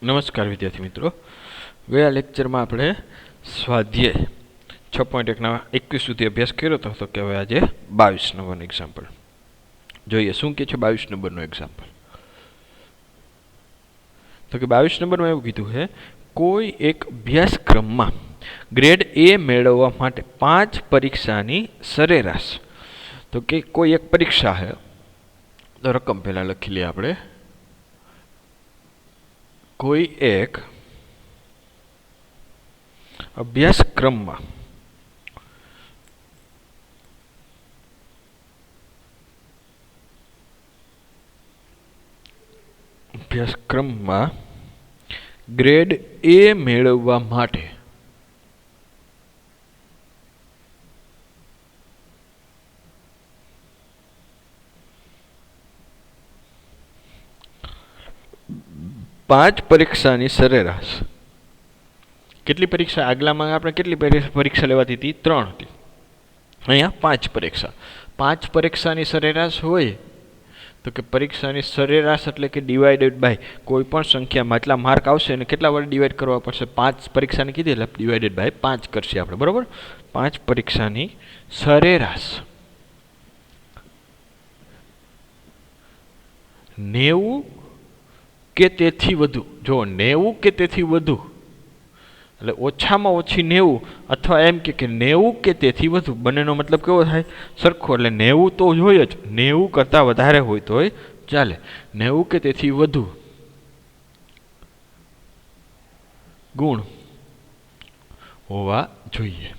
નમસ્કાર વિદ્યાર્થી મિત્રો, ગયા લેક્ચરમાં આપણે સ્વાધ્યાય 6.1 સુધી અભ્યાસ કર્યો હતો. તો કે હવે આજે 22 નંબરનું એક્ઝામ્પલ જોઈએ. શું કે છે 22 નંબરનું એક્ઝામ્પલ? તો કે 22 નંબરમાં એવું કીધું છે, કોઈ એક અભ્યાસક્રમમાં ગ્રેડ એ મેળવવા માટે 5 પરીક્ષાની સરેરાશ. તો કે કોઈ એક પરીક્ષા છે, તો રકમ પહેલાં લખી લઈએ આપણે. કોઈ એક અભ્યાસક્રમમાં ગ્રેડ એ મેળવવા માટે 5 પરીક્ષાની સરેરાશ. કેટલી પરીક્ષા? આગલામાં આપણે કેટલી પરીક્ષા લેવાતી હતી? 3 હતી. અહીંયા 5 પરીક્ષા. 5 પરીક્ષાની સરેરાશ હોય તો કે પરીક્ષાની સરેરાશ એટલે કે ડિવાઇડેડ બાય કોઈ પણ સંખ્યામાં એટલા માર્ક આવશે અને કેટલા વડે ડિવાઈડ કરવા પડશે? 5 પરીક્ષાની કીધી એટલે ડિવાઇડેડ બાય 5 કરશે આપણે, બરોબર? 5 પરીક્ષાની સરેરાશ 90 કે તેથી વધુ. જો 90 કે તેથી વધુ એટલે ઓછામાં ઓછી 90 અથવા એમ કે 90 કે તેથી વધુ, બંનેનો મતલબ કેવો થાય? સરખો. એટલે 90 તો હોય જ, 90 કરતાં વધારે હોય તોય ચાલે. 90 કે તેથી વધુ ગુણ હોવા જોઈએ.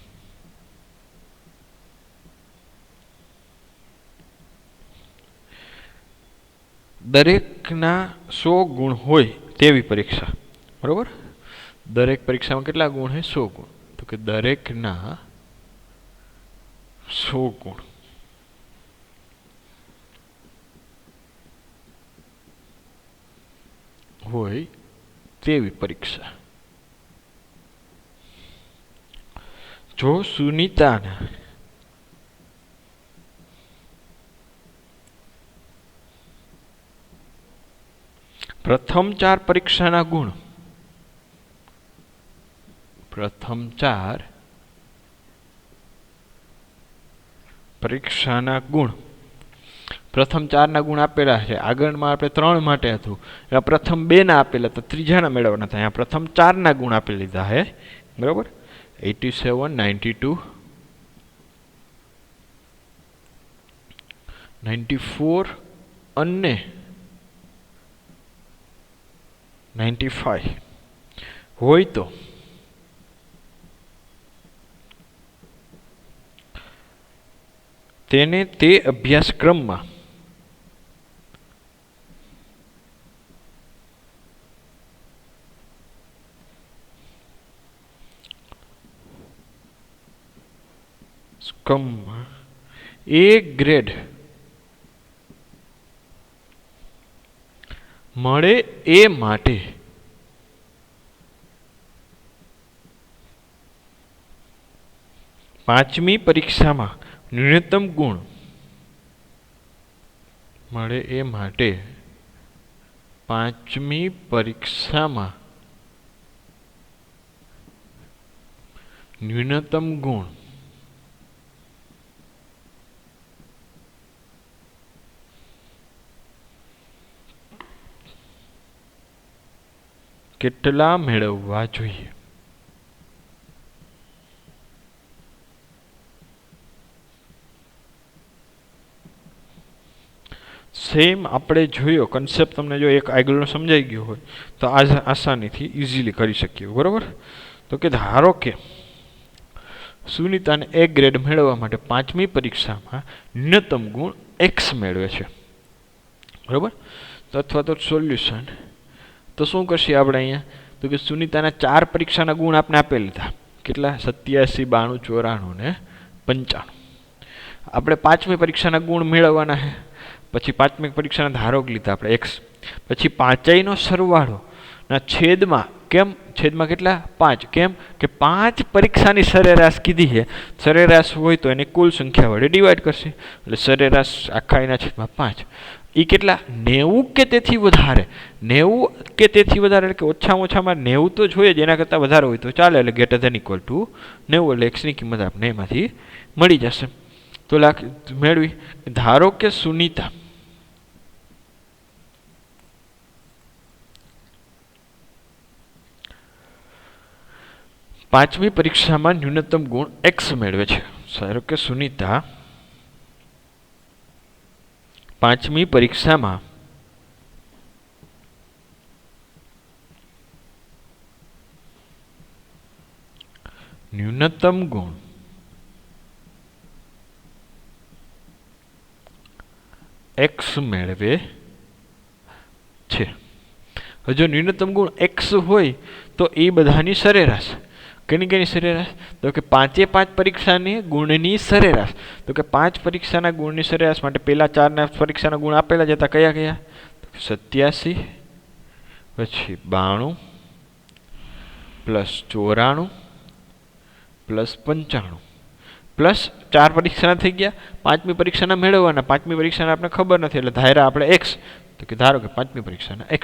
દરેકના 100 ગુણ હોય તેવી પરીક્ષા, બરોબર? દરેક પરીક્ષામાં કેટલા ગુણ છે? 100 ગુણ. તો કે દરેકના 100 ગુણ હોય તેવી પરીક્ષા. જો સુનીતાના પ્રથમ 4 પરીક્ષાના ગુણ પ્રથમ 4 ના ગુણ આપેલા છે. આગળમાં આપણે 3 માટે હતું, એમાં પ્રથમ 2 ના આપેલા, તો ત્રીજાના મેળવવાના હતા. અહીંયા પ્રથમ 4 ના ગુણ આપી લીધા છે, બરોબર? 87, 92, 94 અને 95 હોય તો તેને તે અભ્યાસક્રમમાં એ ગ્રેડ મળે એ માટે પાંચમી પરીક્ષામાં ન્યૂનતમ ગુણ મળે એ માટે પાંચમી પરીક્ષામાં ન્યૂનતમ ગુણ કેટલા મેળવવા જોઈએ? સેમ આપણે જોયો કન્સેપ્ટ. તમને જો એક આગળનો સમજાઈ ગયો હોય તો આસાનીથી ઇઝીલી કરી શકીએ, બરોબર? તો કે ધારો કે સુનીતાને એ ગ્રેડ મેળવવા માટે 5મી પરીક્ષામાં ન્યૂનતમ ગુણ x મેળવે છે, બરોબર? તો અથવા તો સોલ્યુશન તો શું કરશે આપણે અહીંયા? તો કે સુનીતાના 4 પરીક્ષાના ગુણ આપણે આપી લીધા. કેટલા? 87, 92, 94 ને 95. આપણે 5મી પરીક્ષાના ગુણ મેળવવાના છે. પછી 5મી પરીક્ષાના ધારોક લીધા આપણે x. પછી પાંચેયનો સરવાળો ના છેદમાં. કેમ? છેદમાં કેટલા? 5. કેમ કે 5 પરીક્ષાની સરેરાશ કીધી છે. સરેરાશ હોય તો એને કુલ સંખ્યા વડે ડિવાઈડ કરશે, એટલે સરેરાશ આખા એના છેદમાં 5. એ કેટલા 90 કે તેથી વધારે 90 કે તેથી વધારે એટલે કે ઓછામાં ઓછામાં 90 તો જોઈએ જ, એના કરતાં વધારે હોય તો ચાલે, એટલે ગ્રેટર ધેન ઇક્વલ ટુ 90 એટલે એક્સની કિંમત આપણે એમાંથી મળી જશે. તો મેળવી ધારો કે સુનીતા પાંચમી પરીક્ષામાં ન્યૂનતમ ગુણ x મેળવે છે. ધારો કે સુનીતા પાંચમી પરીક્ષામાં ન્યૂનતમ ગુણ x મેળવે છે. જો ન્યૂનતમ ગુણ x હોય તો એ બધાની સરેરાશ. કેની સરેરાશ? તો કે 5 પરીક્ષાની ગુણની સરેરાશ. તો કે 5 પરીક્ષાના ગુણની સરેરાશ માટે પહેલા 4 પરીક્ષાના ગુણ આપેલા જ હતા. કયા? 87 પછી 92 પ્લસ 94 પ્લસ 95 પ્લસ 4 પરીક્ષાના થઈ ગયા. પાંચમી પરીક્ષાના મેળવવાના. પાંચમી પરીક્ષાના આપણે ખબર નથી એટલે ધાર્યા આપણે x. તો કે ધારો કે પાંચમી પરીક્ષાના x.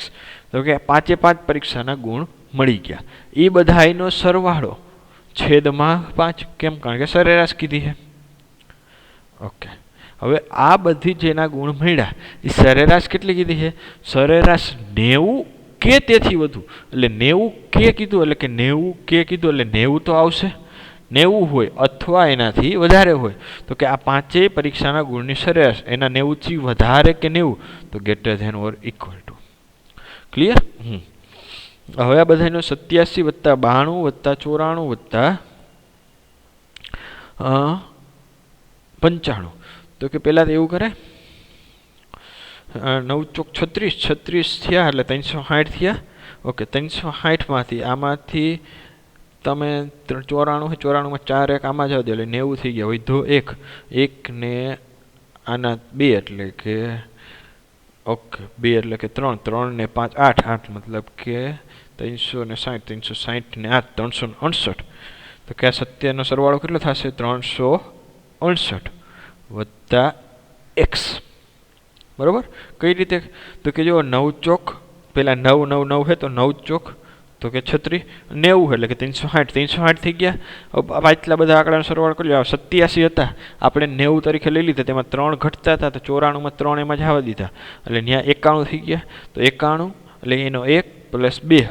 તો કે 5 પરીક્ષાના ગુણ મળી ગયા. એ બધાનો સરવાળો છેદમાં 5. કેમ? કારણ કે સરેરાશ કીધી છે. ઓકે, હવે આ બધી જેના ગુણ મળ્યા એ સરેરાશ કેટલી કીધી છે? સરેરાશ 90 કે તેથી વધુ. એટલે 90 કે કીધું એટલે કે 90 કે કીધું એટલે 90 તો આવશે. 90 હોય અથવા એનાથી વધારે હોય તો કે આ 5 પરીક્ષાના ગુણની સરેરાશ એના 90 થી વધારે કે 90 તો greater than or equal to. Clear? હવે આ બધાનો 87 વત્તા 92 વત્તા 94 વત્તા 95. તો કે પહેલાં તો એવું કરે 9 ચોક 36 થયા એટલે 360 થયા. ઓકે, 360માંથી આમાંથી તમે 94 માં 4 1 આમાં જાવ દે એટલે 90 થઈ ગયા. વધો 1 ને આના 2 એટલે કે ઓકે 2 એટલે કે 3 ને 5 8 મતલબ કે 360 ને 8 368. તો કે આ 70નો સરવાળો કેટલો થશે? 368 વત્તા x. બરાબર? કઈ રીતે? તો કે જો 9 ચોક પેલા 9 9 9 છે તો 9 ચોક તો કે 36 90 એટલે કે 360 થઈ ગયા. પાછલા બધા આંકડાનો સરવાળો કરી લો. 87 હતા આપણે 90 તરીકે લઈ લીધા, તેમાં 3 ઘટતા હતા તો 94 માં 3 એમાં જ આવવા દીધા એટલે ત્યાં 91 થઈ ગયા. તો 91 એટલે એનો 1 પ્લસ 2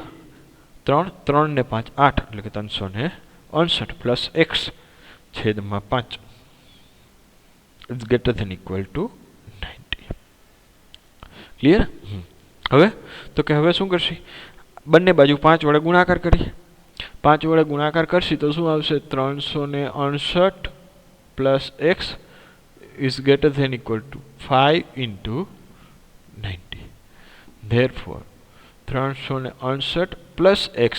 3 ને 5 8 એટલે કે 368 પ્લસ x છેદમાં 5 is greater than equal to 90. Clear? હવે તો કે હવે શું કરશે? બંને બાજુ 5 વડે ગુણાકાર કરીએ. 5 વડે ગુણાકાર કરશી તો શું આવશે? 368 plus x is greater than equal to 5 into 90. Therefore 368 plus x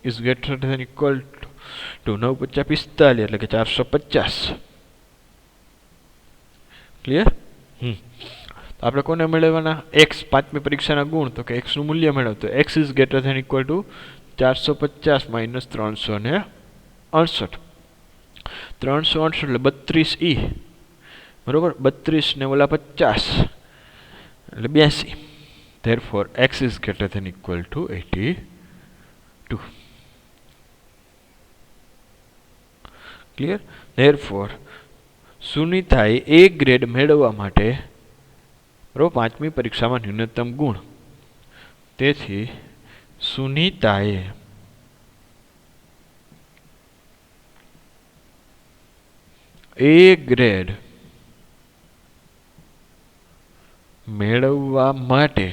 is greater than equal to 9 × 5 = 45 એટલે કે 450. ક્લિયર? આપણે કોને મેળવવાના? x. પાંચમી પરીક્ષાના ગુણ તો કે x નું મૂલ્ય મેળવ તો x is greater than equal to 450 minus 368. 368 એટલે 32 e. બરોબર? 32 ને ઓલા 50 એટલે 82. Therefore x is greater than equal to 82. Clear? Therefore સુનીતાએ A ગ્રેડ મેળવવા માટે પાંચમી પરીક્ષામાં ન્યૂનતમ ગુણ. તેથી સુનીતાએ A ગ્રેડ મેળવવા માટે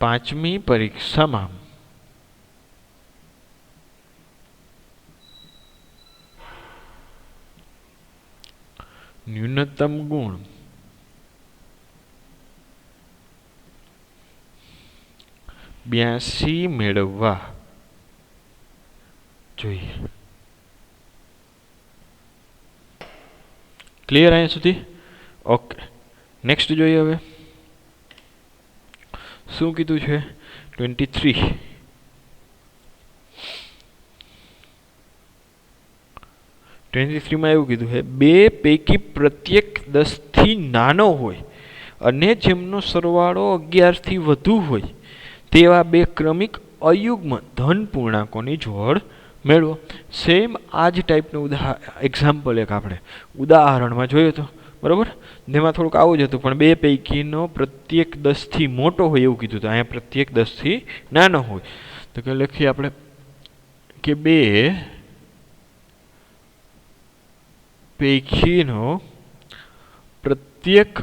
પાંચમી પરીક્ષામાં ન્યૂનતમ ગુણ 82 મેળવવા જોઈએ. ક્લિયર અહીંયા સુધી? ઓકે, નેક્સ્ટ જોઈએ. હવે શું કીધું છે? 23 23 એવું કીધું છે, બે પૈકી પ્રત્યેક 10થી નાનો હોય અને જેમનો સરવાળો 11થી વધુ હોય તેવા બે ક્રમિક અયુગ્મ ધન પૂર્ણાંકોની જોડ મેળવો. સેમ આ જ ટાઈપનું એક્ઝામ્પલ એક આપણે ઉદાહરણમાં જોયું હતું, બરાબર. જેમાં થોડુંક આવું જ હતું, પણ બે પૈકીનો પ્રત્યેક 10થી મોટો હોય એવું કીધું હતું. અહીંયા પ્રત્યેક 10થી નાનો હોય. તો કે લખીએ આપણે કે બે પૈકીનો પ્રત્યેક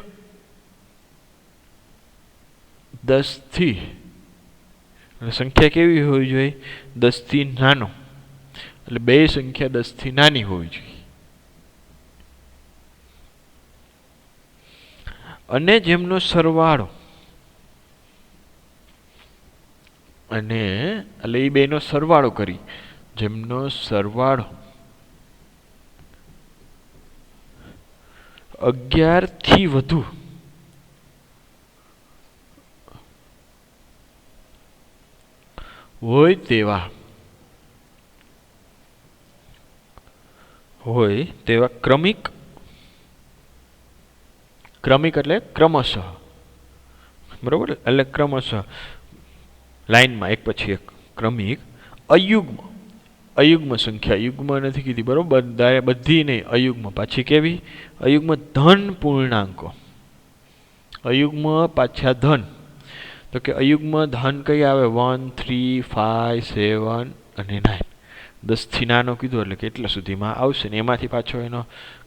10થી, સંખ્યા કેવી હોવી જોઈએ? 10થી નાનો, એટલે બે સંખ્યા 10થી નાની હોવી જોઈએ. અને જેમનો સરવાળો, અને એટલે એ બેનો સરવાળો કરી, જેમનો સરવાળો 11થી વધુ હોય તેવા ક્રમિક એટલે ક્રમશઃ, બરોબર, એટલે ક્રમશઃ લાઈનમાં એક પછી એક ક્રમિક અયુગ્મ સંખ્યા, યુગ્મ નથી કીધી, બરોબર, બધી નહીં, અયુગ્મ. પાછી કેવી? અયુગ્મ ધન પૂર્ણાંકો, અયુગ્મ પાછા ધન. તો કે અયુગ્મ ધન કઈ આવે? 1, 3, 5, 7 અને 9. 10થી નાનો કીધું એટલે કેટલા સુધીમાં આવશે ને એમાંથી પાછો એનો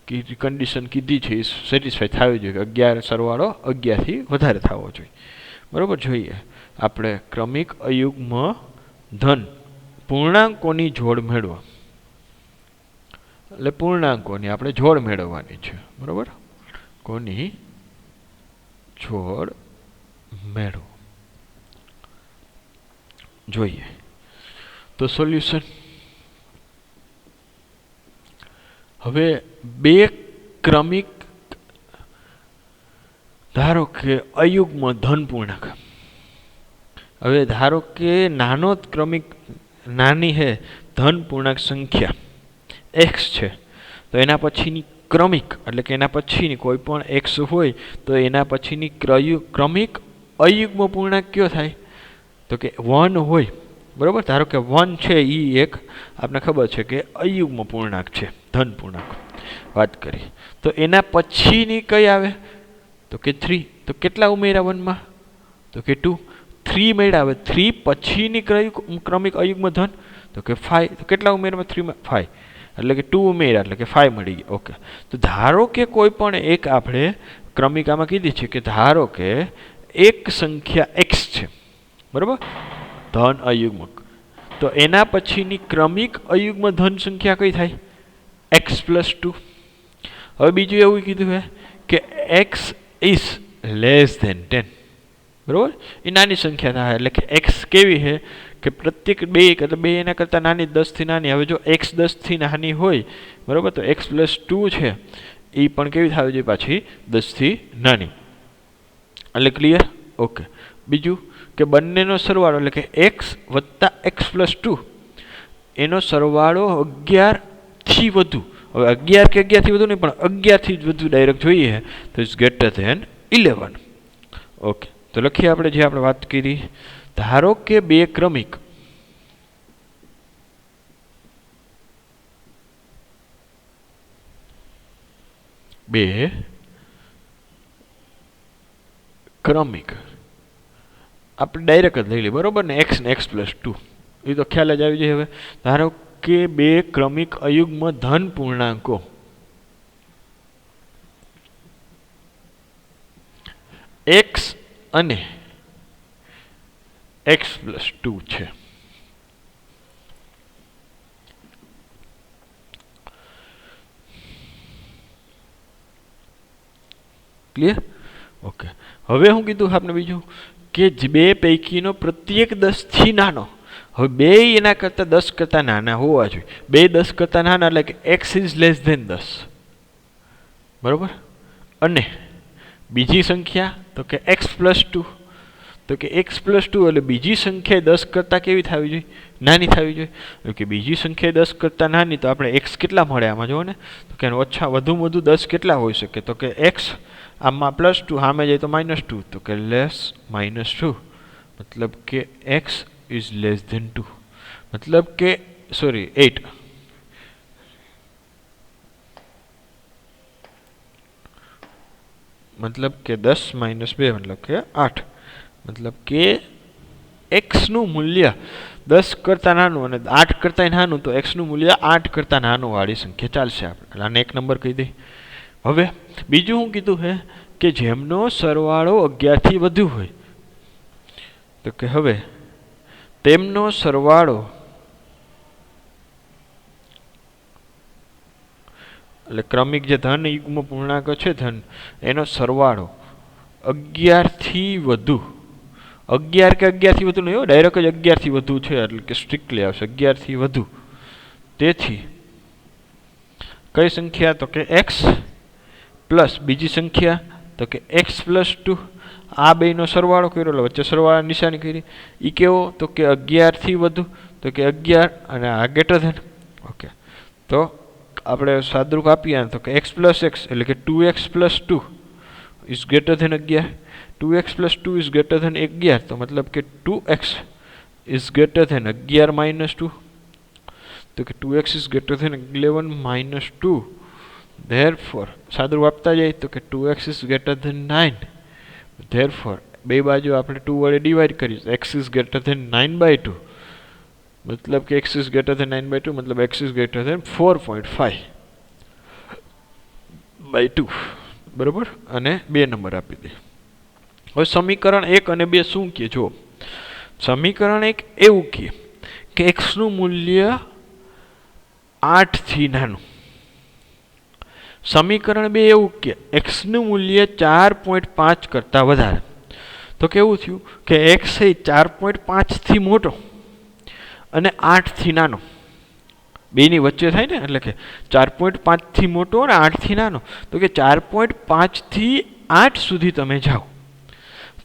કન્ડિશન કીધી છે એ સેટિસ્ફાઈ થવી જોઈએ કે 11 સરવાળો 11થી વધારે થવો જોઈએ, બરોબર. જોઈએ આપણે ક્રમિક અયુગ્મ ધન પૂર્ણાંકોની જોડ મેળવો, એટલે પૂર્ણાંકોની આપણે જોડ મેળવવાની છે, બરોબર. કોની જોડ મેળવો જોઈએ. તો સોલ્યુશન, હવે બે ક્રમિક, ધારો કે અયુગ્મ ધન પૂર્ણાંક. હવે ધારો કે નાનો ક્રમિક, નાની હે ધન પૂર્ણાંક સંખ્યા x છે, તો એના પછીની ક્રમિક એટલે કે એના પછીની કોઈ પણ x હોય તો એના પછીની ક્રમિક અયુગ્મ પૂર્ણાંક કયો થાય? તો કે 1 હોય, બરોબર. ધારો કે 1 છે, એ એક આપણે ખબર છે કે અયુગ્મ પૂર્ણાંક છે, ધન પૂર્ણાંક વાત કરી. તો એના પછીની કઈ આવે? તો કે 3. તો કેટલા ઉમેર્યા 1માં? તો કે 2. 3 મેળા આવે. 3 પછીની ક્રમિક અયુગ્મ ધન? તો કે 5. તો કેટલા ઉમેરમાં? 3 માં 5, એટલે કે 2 ઉમેર્યા એટલે કે 5 મળી ગયા. ઓકે. તો ધારો કે કોઈ પણ એક આપણે ક્રમિકામાં કીધી છે કે ધારો કે એક સંખ્યા x છે, બરોબર, ધન અયુગ્મ. તો એના પછીની ક્રમિક અયુગ્મ ધન સંખ્યા કઈ થાય? x + 2. હવે બીજું એવું કીધું છે કે x is less than 10, બરોબર. એ નાની સંખ્યા થાય એટલે કે x કેવી છે કે પ્રત્યેક બે એટલે બે એના કરતાં નાની, 10થી નાની. હવે જો x 10થી નાની હોય, બરોબર, તો x + 2 છે એ પણ કેવી થવી જોઈએ? પાછી 10થી નાની. એટલે ક્લિયર? ઓકે. બીજું કે બંનેનો સરવાળો એટલે કે x + x + 2 એનો સરવાળો 11થી વધુ. હવે 11 કે 11થી વધુ નહીં, પણ 11થી વધુ ડાયરેક્ટ જોઈએ તો ઇઝ ગ્રેટર ધેન 11. ઓકે. તો લખીએ આપણે જે આપણે વાત કરી. ધારો કે બે ક્રમિક આપણે ડાયરેક્ટ જ લઈ લઈએ, બરોબર ને, x ને x + 2, એ તો ખ્યાલ જ આવી જાય. હવે ધારો કે બે ક્રમિક અયુગ્મ ધન પૂર્ણાંકો x અને x + 2 છે. ક્લિયર? ઓકે. હવે હું કીધું આપણે બીજું કે બે પૈકીનો પ્રત્યેક 10થી નાનો. હવે બે એના કરતાં 10 કરતાં નાના હોવા જોઈએ. બે 10 કરતાં નાના એટલે કે x is less than 10, બરોબર. અને બીજી સંખ્યા તો કે x + 2. તો કે x+2 એટલે બીજી સંખ્યા 10 કરતાં કેવી થવી જોઈએ? નાની થવી જોઈએ. તો કે બીજી સંખ્યા 10 કરતાં નાની, તો આપણે x કેટલા મળે આમાં જુઓ ને, તો કે ઓછા વધુમાં વધુ 10 કેટલા હોઈ શકે? તો કે x આમાં +2 સામે જાય તો -2, તો કે લેસ -2, મતલબ કે x ઇઝ લેસ ધેન 2, મતલબ કે સોરી 8, મતલબ કે 10 - 2 મતલબ કે 8, મતલબ કે x નું મૂલ્ય 10 કરતાં નાનું અને 8 કરતાં નાનું, તો x નું મૂલ્ય 8 કરતાં નાનું વાળી સંખ્યા ચાલશે. આપણે આને એક નંબર કહી દઈએ. હવે બીજું શું કીધું છે કે જેમનો સરવાળો 11 થી વધુ હોય, તો કે હવે તેમનો સરવાળો એટલે ક્રમિક જે ધન યુગ્મ પૂર્ણાંક છે ધન, એનો સરવાળો 11 થી વધુ, 11 કે 11 થી વધુ નહીં હો, ડાયરેક્ટ જ 11 થી વધુ છે, એટલે કે સ્ટ્રિક્ટલી આવશે 11 થી વધુ. તેથી કઈ સંખ્યા? તો કે x પ્લસ બીજી સંખ્યા તો કે x+2, આ બેનો સરવાળો કર્યો એટલે વચ્ચે સરવાળા નિશાની કરી. એ કેવો? તો કે 11 થી વધુ, તો કે 11 અને આ ગ્રેટર ધેન. ઓકે, તો આપણે સાદરૂપ આપીએ તો કે x + x એટલે કે 2x+2 is greater than 11, 2x+2 is greater than 11, તો મતલબ કે 2x ઇઝ ગ્રેટર ધેન 11 - 2, તો કે 2x is greater than 11 - 2, therefore સાદરૂપ આપતા જાય તો કે 2x is greater than 9, therefore બે બાજુ આપણે 2 વડે ડિવાઈડ કરીએ તો x ઇઝ ગ્રેટર ધેન 9/2, મતલબ કે x ઇઝ ગ્રેટર ધેન 9/2, મતલબ x ઇઝ ગ્રેટર ધેન 4.5/2, બરોબર. અને 2 નંબર આપી દે. હવે સમીકરણ 1 અને 2 શું કહે? જો સમીકરણ 1 એવું કહે કે x નું મૂલ્ય 8 થી નાનું, સમીકરણ 2 એવું કે x નું મૂલ્ય 4.5 કરતાં વધારે. તો કેવું થયું કે x એ 4.5 થી મોટો અને 8 થી નાનો, બેની વચ્ચે થાય ને, એટલે કે 4.5 થી મોટો અને 8 થી નાનો, તો કે 4.5 થી 8 સુધી તમે જાઓ,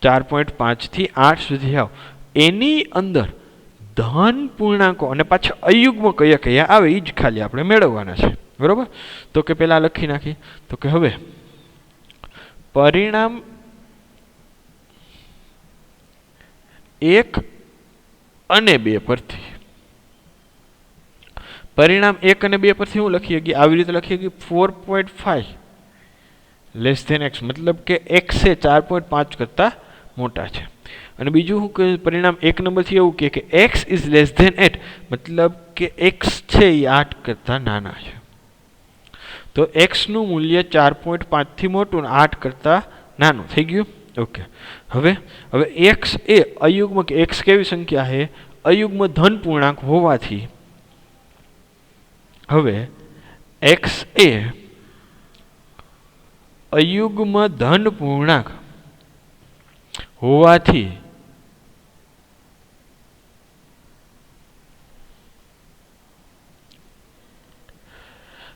4.5 થી 8 સુધી જાઓ, એની અંદર ધન પૂર્ણાંકો અને પાછા અયુગ્મ કયા કયા આવે એ જ ખાલી આપણે મેળવવાના છે, બરોબર. તો કે પેલા લખી નાખીએ. તો કે હવે પરિણામ 1 અને 2 પરથી, પરિણામ 1 અને 2 પરથી હું લખીએ કે આવી રીતે લખીએ કે 4.5 લેસ ધેન x, મતલબ કે x એ 4.5 કરતાં મોટા છે. અને બીજું શું કે પરિણામ 1 નંબરથી એવું કે x ઇઝ લેસ ધેન 8, મતલબ કે x છે એ 8 કરતાં નાના છે. તો x નું મૂલ્ય 4.5 થી મોટું અને 8 કરતાં નાનું થઈ ગયું. ઓકે, હવે x એ અયુગ્મ, કે x કેવી સંખ્યા છે? અયુગ્મ ધન પૂર્ણાંક હોવાથી હવે x એ અયુગ્મ ધન પૂર્ણાંક હોવાથી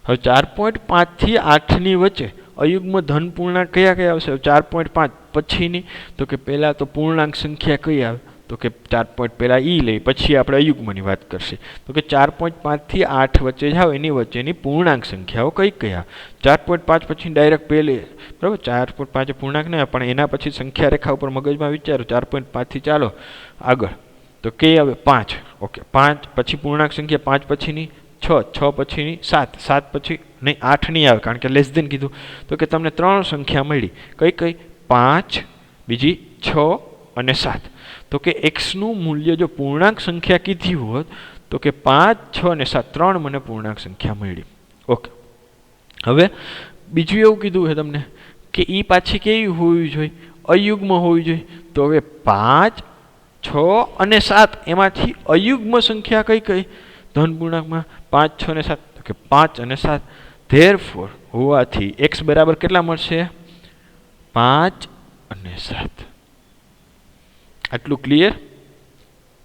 હવે 4.5 થી 8 ની વચ્ચે અયુગ્મ ધન પૂર્ણાંક કયા કયા આવશે? 4.5 પછીની, તો કે પહેલા તો પૂર્ણાંક સંખ્યા કઈ આવે? તો કે 4 પહેલા ઈ લઈ, પછી આપણે અયુગ્મની વાત કરશે. તો કે 4.5 થી 8 વચ્ચે જાવ એની વચ્ચેની પૂર્ણાંક સંખ્યાઓ કઈ કયા? 4.5 પછી ડાયરેક્ટ પહેલી, બરાબર, 4.5 પૂર્ણાંક નહીં પણ એના પછી સંખ્યા રેખા ઉપર મગજમાં વિચારો 4.5 થી ચાલો આગળ, તો કે આવે 5. ઓકે, 5 પછી પૂર્ણાંક સંખ્યા, 5 પછીની 6, 6 પછીની 7, 7 પછી નહીં 8 નહીં આવે કારણ કે લેસ ધેન કીધું. તો કે તમને 3 સંખ્યા મળી, કઈ કઈ? 5, બીજી 6 અને 7. તો કે x નું મૂલ્ય જો પૂર્ણાંક સંખ્યા કીધી હોત તો કે 5, 6 અને 7, 3 મને પૂર્ણાંક સંખ્યા મળી. ઓકે, હવે બીજું એવું કીધું છે તમને કે ઈ પાછી કેવી હોવી જોઈએ? અયુગ્મ હોવી જોઈએ. તો હવે 5, 6 અને 7 એમાંથી અયુગ્મ સંખ્યા કઈ કઈ ધન પૂર્ણાંકમાં? 5, 6 અને 7, તો કે 5 અને 7. ધેરફોર હોવાથી x બરાબર કેટલા મળશે? 5 અને 7. આટલું ક્લિયર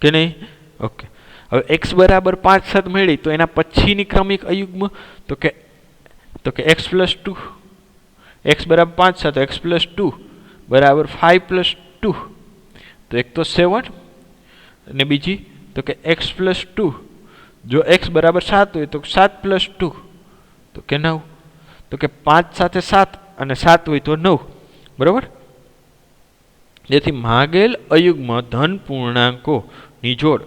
કે નહીં? ઓકે, હવે x બરાબર 5, 7 મળી તો એના પછીની ક્રમિક અયુગ્મ તો કે x+2, x બરાબર 5, 7, x+2 બરાબર 5 + 2, તો એક તો 7 અને બીજી તો કે x+2. જો x બરાબર 7 હોય તો 7+2 તો કે 9. તો કે 5 સાથે 7 અને 7 હોય તો 9. બરાબર. જેથી માગેલ અયુગ્મ ધન પૂર્ણાંકોની જોડ,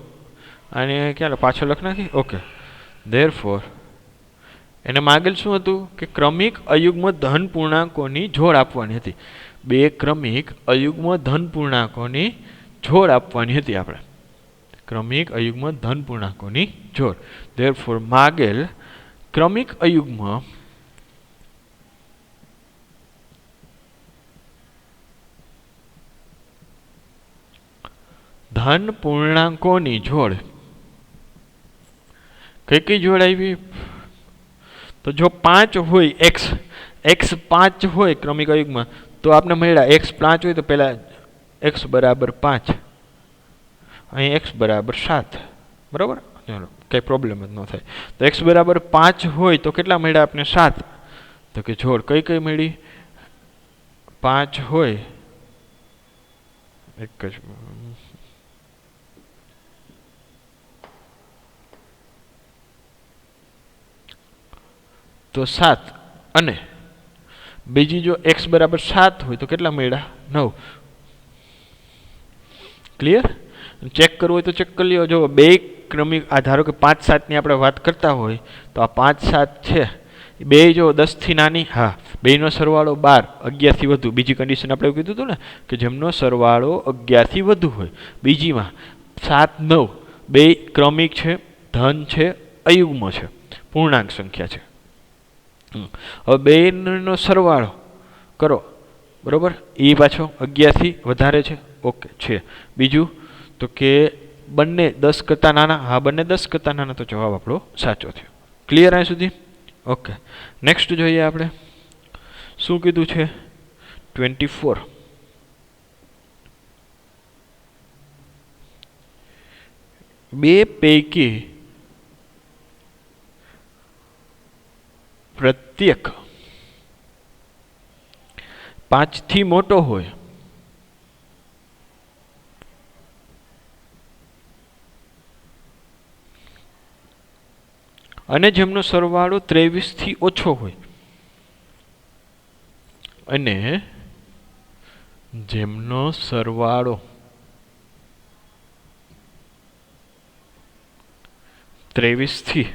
અને ક્યાં પાછળ લખ નાખી. ઓકે, ધેરફોર એને માગેલ શું હતું કે ક્રમિક અયુગ્મ ધન પૂર્ણાંકોની જોડ આપવાની હતી. બે ક્રમિક અયુગ્મ ધન પૂર્ણાંકોની જોડ આપવાની હતી આપણે. ક્રમિક અયુગ્મ ધન પૂર્ણાંકોની જોડ. ધેરફોર માગેલ ક્રમિક અયુગ્મ ધન પૂર્ણાંકોની જોડ. કઈ જોડ આવી? તો જો 5 હોય x 5 હોય ક્રમિક અયુગ્મ, તો આપણે મળ્યા x 5 હોય તો પહેલા x બરાબર 5, અહીં x બરાબર 7. બરાબર, ચાલો કંઈ પ્રોબ્લેમ જ ન થાય. તો x બરાબર 5 હોય તો કેટલા મળ્યા આપણે? 7. તો કે જોડ કઈ મળી? 5 હોય એક જ તો 7, અને બીજી જો x બરાબર 7 હોય તો કેટલા મળ્યા? 9. ક્લિયર? ચેક કરવું હોય તો ચેક કરી લ્યો. જો બે ક્રમિક, આ ધારો કે 5 7 ની આપણે વાત કરતા હોય તો આ 5 7 છે, બે જો 10 થી નાની, હા, બેનો સરવાળો 12, 11 થી વધુ. બીજી કન્ડિશન આપણે એવું કીધું હતું ને કે જેમનો સરવાળો 11 થી વધુ હોય. બીજીમાં 7 9 બે ક્રમિક છે, ધન છે, અયુગ્મ છે, પૂર્ણાંક સંખ્યા છે. હવે બેનો સરવાળો કરો, બરોબર, એ પાછો 11 થી વધારે છે. ઓકે છે. બીજું તો કે બંને 10 કરતાં નાના, હા બંને 10 કરતાં નાના, તો જવાબ આપણો સાચો થયો. ક્લિયર અહીં સુધી? ઓકે, નેક્સ્ટ જોઈએ આપણે શું કીધું છે. 24. બે પૈકી પ્રત્યેક 5 થી મોટો હોય અને જેમનો સરવાળો 23 થી ઓછો હોય, અને જેમનો સરવાળો 23 થી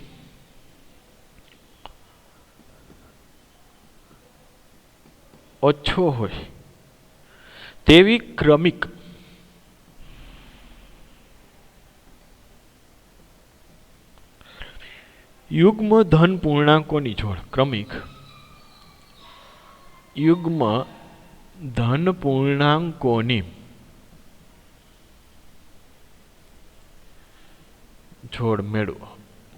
ઓછો હોય તેવી ક્રમિક યુગ્મ ધન પૂર્ણાંકોની જોડ. ક્રમિક યુગ્મ ધન પૂર્ણાંકોની જોડ મેળવો.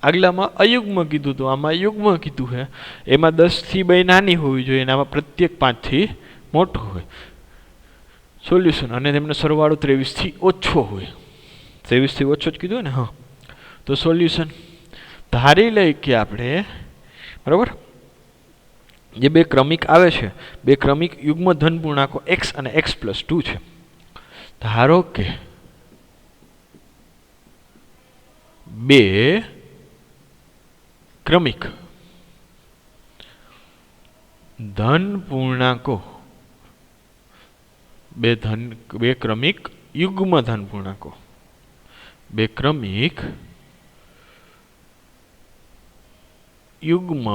આગલામાં અયુગ્મ કીધું હતું, આમાં યુગ્મ કીધું છે. એમાં 10 થી 2 નાની હોવી જોઈએ, અને આમાં પ્રત્યેક 5 થી મોટો હોય. સોલ્યુશન, અને તેમનો સરવાળો 23 થી ઓછો હોય. 23 થી ઓછો જ કીધું ને? હા. તો સોલ્યુશન ધારી લઈ કે આપણે, બરાબર, જે બે ક્રમિક આવે છે, બે ક્રમિક યુગ્મ ધન પૂર્ણાંકો x અને x+2 છે. ધારો કે બે ક્રમિક ધન પૂર્ણાંકો, બે ક્રમિક યુગ્મ ધન પૂર્ણાંકો, બે ક્રમિક યુગ્મ,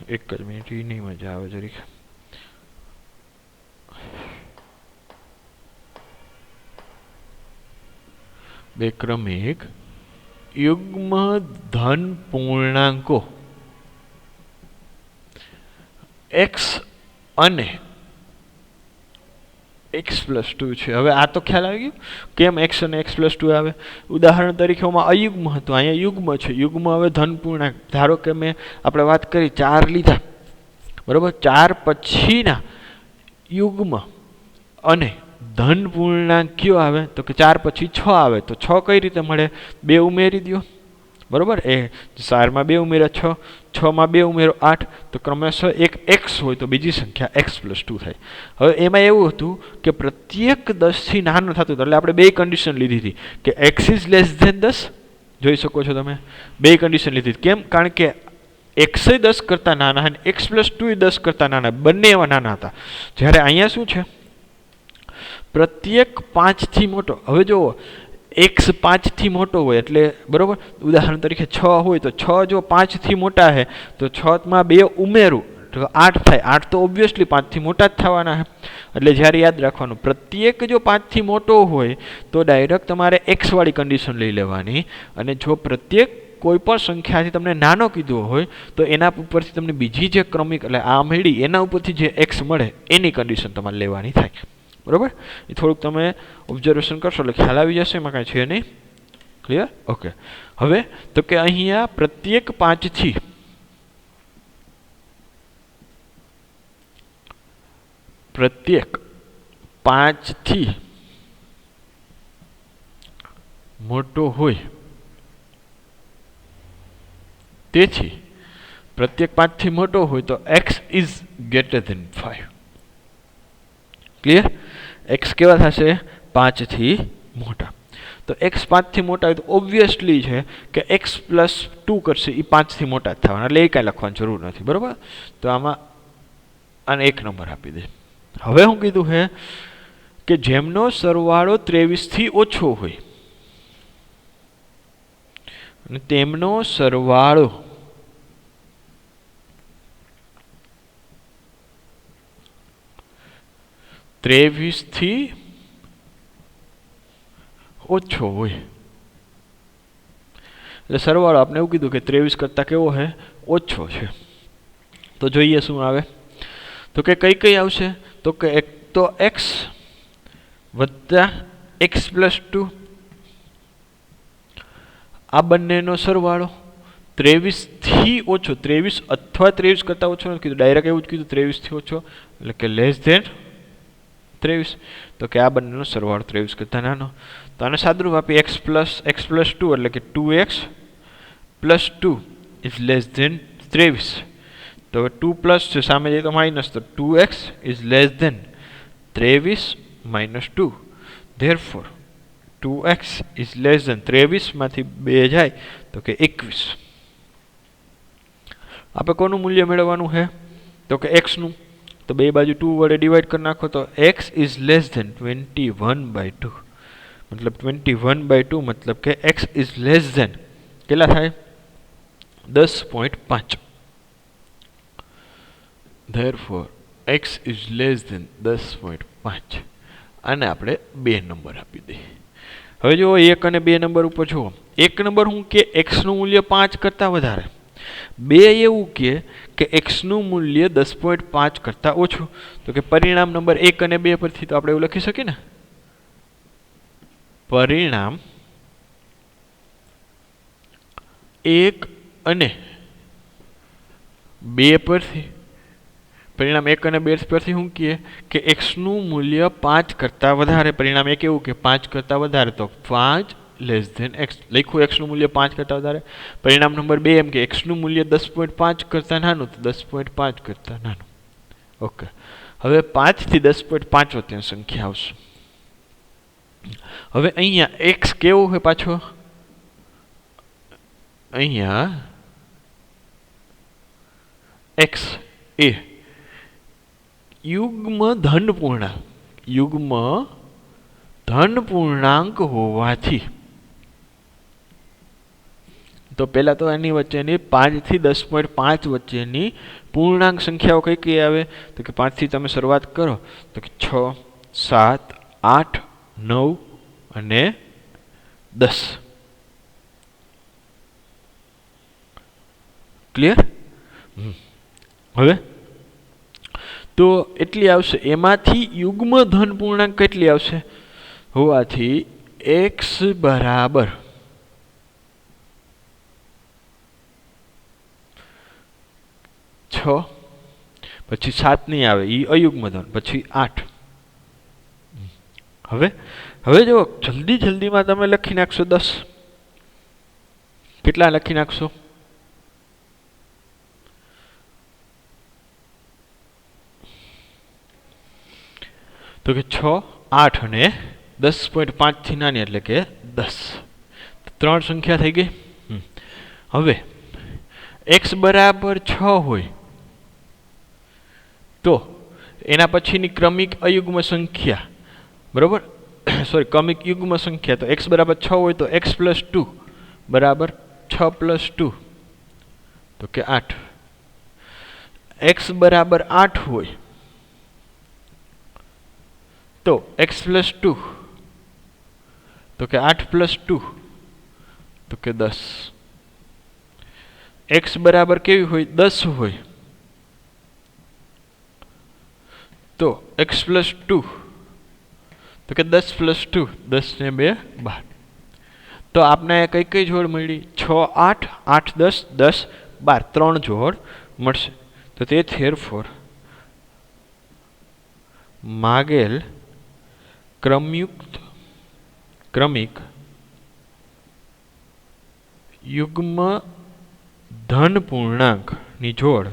એક જ મિનિટ, એ નહીં મજા આવે જરીક. બે ક્રમિક યુગ્મ ધન પૂર્ણાંકો x અને x+2 છે. હવે આ તો ખ્યાલ આવી ગયો કેમ x અને x+2 આવે. ઉદાહરણ તરીકે આમાં અયુગ્મ હતું, અહીંયા યુગ્મ છે. યુગ્મ હવે ધન પૂર્ણાંક, ધારો કે મેં આપણે વાત કરી 4 લીધા, બરોબર, 4 પછીના યુગ્મ અને ધન પૂર્ણાંક કયો આવે? તો કે 4 પછી 6 આવે. તો 6 કઈ રીતે મળે? 2 ઉમેરી દો, બરાબર. એ 4 માં 2 ઉમેરો 6, 6 માં 2 ઉમેરો 8, તો ક્રમશઃ એક x હોય તો બીજી સંખ્યા x + 2 થાય. હવે એમાં એવું હતું કે પ્રત્યેક 10 થી નાનો થતું હતું, એટલે આપણે બે કન્ડિશન લીધી હતી કે x ઇઝ લેસ ધેન 10. જોઈ શકો છો તમે, બે કન્ડિશન લીધી. કેમ? કારણ કે x 10 કરતાં નાના અને x + 2 10 કરતાં નાના, બંને એવા નાના હતા. જ્યારે અહીંયા શું છે, પ્રત્યેક 5 થી મોટો. હવે જુઓ, x 5 થી મોટો હોય એટલે બરોબર, ઉદાહરણ તરીકે 6 હોય તો 6 જો 5 થી મોટા છે તો 6 માં 2 ઉમેરું તો 8 થાય. 8 તો ઓબ્વિયસલી 5 થી મોટા જ થવાના છે. એટલે જ્યારે યાદ રાખવાનું, પ્રત્યેક જો 5 થી મોટો હોય તો ડાયરેક્ટ તમારે x વાળી કન્ડિશન લઈ લેવાની, અને જો પ્રત્યેક કોઈ પણ સંખ્યાથી તમને નાનો કીધો હોય તો એના ઉપરથી તમને બીજી જે ક્રમિક એટલે આ મળી એના ઉપરથી જે x મળે એની કન્ડિશન તમારે લેવાની થાય. બરાબર. એ થોડુંક તમે ઓબ્ઝર્વેશન કરશો એટલે ખ્યાલ આવી જશે, એમાં કાંઈ છે નહીં. ક્લિયર? ઓકે. હવે તો કે અહીંયા પ્રત્યેક 5 થી મોટો હોય, તેથી પ્રત્યેક 5 થી મોટો હોય તો x is greater than 5. Clear? x કેવા થશે? 5 થી મોટા. તો x 5 થી મોટા હોય તો ઓબ્વિયસલી છે કે x + 2 કરશે એ 5 થી મોટા જ થવાના, એટલે એ કાંઈ લખવાની જરૂર નથી. બરાબર. તો આમાં આને 1 નંબર આપી દે. હવે હું કીધું છે કે જેમનો સરવાળો 23 થી ઓછો હોય અને તેમનો સરવાળો 23 થી ઓછો હોય, એટલે સરવાળો આપણે એવું કીધું કે 23 કરતાં કેવો છે? ઓછો છે. તો જોઈએ શું આવે. તો કે કઈ આવશે? તો કે એક તો x વત્તા x + 2, આ બંનેનો સરવાળો 23 થી ઓછો. 23 અથવા 23 કરતાં ઓછો નથી કીધું, ડાયરેક્ટ એવું જ કીધું 23 થી ઓછો, એટલે કે લેસ ધેન 23. તો કે આ બંનેનો સરવાળો 23 કરતાં નાનો. તો આને સાદુરૂપ આપી x + 2 એટલે કે 2x + 2 ઇઝ લેસ ધેન 23. તો હવે 2 પ્લસ છે, સામે જઈએ તો માઇનસ, તો 2x is less than 23 - 2. Therefore 2x is less than 23 માંથી 2 જાય તો કે 21. આપણે કોનું મૂલ્ય મેળવવાનું છે? તો કે x નું. તો બે બાજુ 2 વડે ડિવાઈડ કરી નાખો તો x ઇઝ લેસ ધેન 21/2. મતલબ 21/2 મતલબ કે x ઇઝ લેસ ધેન કેટલા થાય? 10.5. Therefore x is less than 10.5. આને આપણે 2 નંબર આપી દઈએ. હવે જો 1 અને 2 નંબર ઉપર જુઓ. 1 નંબર હું કે x નું મૂલ્ય 5 કરતાં વધારે, 2 એવું કે x નું મૂલ્ય 10.5 કરતાં ઓછું. તો કે પરિણામ નંબર 1 અને 2 પરથી તો આપણે એવું લખી શકીએ ને, પરિણામ 1 અને 2 પરથી, પરિણામ 1 અને 2 પરથી શું કહે કે x નું મૂલ્ય 5 કરતાં વધારે. પરિણામ 1 એવું કે 5 કરતાં વધારે, તો 5 લેસ ધેન x. લખ્યું x નું મૂલ્ય 5 કરતાં વધારે. પરિણામ નંબર 2 એમ કે x નું મૂલ્ય 10.5 કરતાં નાનું, તો 10.5 કરતાં નાનું. ઓકે. હવે 5 થી 10.5 વચ્ચેની સંખ્યા આવશે. હવે અહીંયા x કેવો હોય પાછો? અહીંયા x એ યુગ્મ ધન પૂર્ણાંક હોવાથી, તો પહેલા તો એની વચ્ચેની 5 થી 10.5 વચ્ચેની પૂર્ણાંક સંખ્યાઓ કઈ કઈ આવે? તો કે 5 થી તમે શરૂઆત કરો તો કે 6, 7, 8, 9 અને 10. ક્લિયર? હવે તો એટલી આવશે. એમાંથી યુગ્મ ધન પૂર્ણાંક કેટલી આવશે? હોવાથી x બરાબર 6, પછી 7 નહીં આવે, એ અયુગ્મ ધન, પછી 8. હવે જો જલ્દીમાં તમે લખી નાખશો 10. કેટલા લખી નાખશો? તો કે 6, 8 અને 10.5 થી નાની એટલે કે 10. 3 સંખ્યા થઈ ગઈ. હવે x બરાબર 6 હોય તો એના પછીની ક્રમિક અયુગ્મ સંખ્યા, બરાબર, સોરી ક્રમિક યુગ્મ સંખ્યા, તો x બરાબર 6 હોય તો x પ્લસ 2 બરાબર 6 પ્લસ 2 તો કે 8. x બરાબર 8 હોય તો x પ્લસ 2 તો કે 8 પ્લસ 2 તો કે 10. x બરાબર કેવી હોય? 10 હોય તો x પ્લસ 2 તો કે 10 પ્લસ 2, 10 ને 2 12. તો આપને કઈ કઈ જોડ મળી? 6, 8, 8, 10, 10, 12, 3 જોડ મળશે. તો તે થેરફોર માગેલ ક્રમિક યુગ્મ ધન પૂર્ણાંક ની જોડ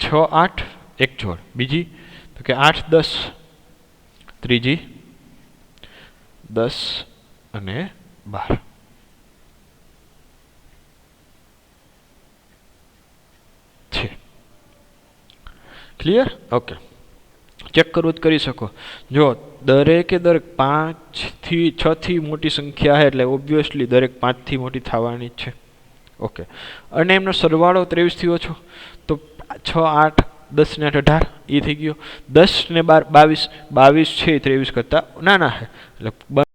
છ 8 એક જોડ, બીજી તો કે 8, 10, ત્રીજી 10 અને 12 છે. ક્લિયર? ઓકે. ચેક કરવું જ કરી શકો. જો દરેકે દરેક 5 થી 6 થી મોટી સંખ્યા છે એટલે ઓબ્વિયસલી દરેક 5 થી મોટી થવાની જ છે. ઓકે. અને એમનો સરવાળો 23 થી ઓછો તો 6, 8, 10 ને 8 18 એ થઈ ગયો. 10 ને 12 22 છે 23 કરતા નાના છે એટલે